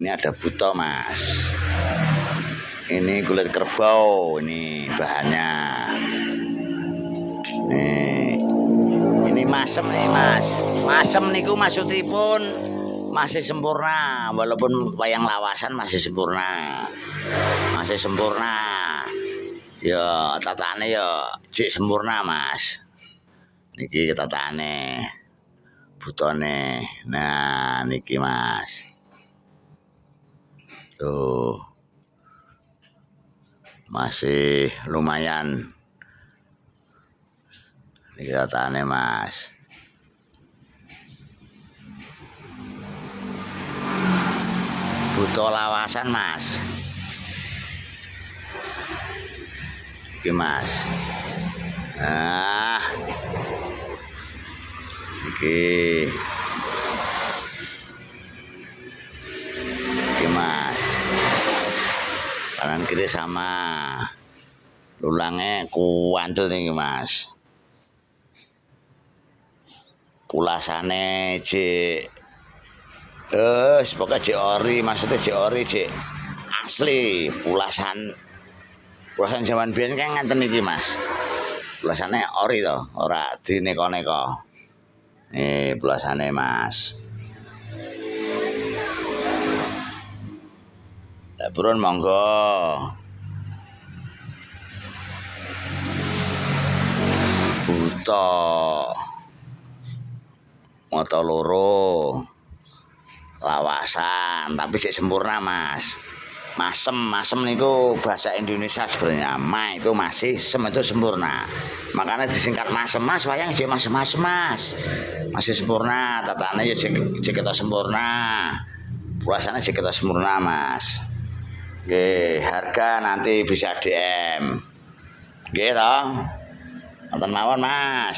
Ini ada buto, Mas. Ini kulit kerbau, ini bahannya. Ini masem nih, Mas. Masem niku maksudipun masih sempurna, walaupun wayang lawasan masih sempurna. Masih sempurna. Ya tatane ya jek sempurna, Mas. Niki tatane butone. Nah, niki, Mas. Tuh. Masih lumayan. Niki tatane, Mas. Buto lawasan, Mas. Iki, Mas. Nah. Iki. Iki, Mas. Kanan kiri sama. Tulangnya kuantul nih, Mas. Pulasane cek. Pokoknya cek ori, maksudnya cek ori, cek asli. Pulasan zaman biyen kan ngenten iki, Mas. Pulasane ori to, ora dineko-neko. Nih pulasane, Mas. Burun monggo. Buto. Moto loro. Lawasan, tapi sik sempurna, Mas. Masem niku bahasa Indonesia sebenarnya. Ma itu masih, sem itu sempurna. Makanya disingkat masem, Mas. Wayang jek masem, Mas. Masih sempurna, tatane ya jek kita sempurna. Puasanya jek kita sempurna, Mas. Nggih, harga nanti bisa DM. Nggih toh? Nonton mawon, Mas.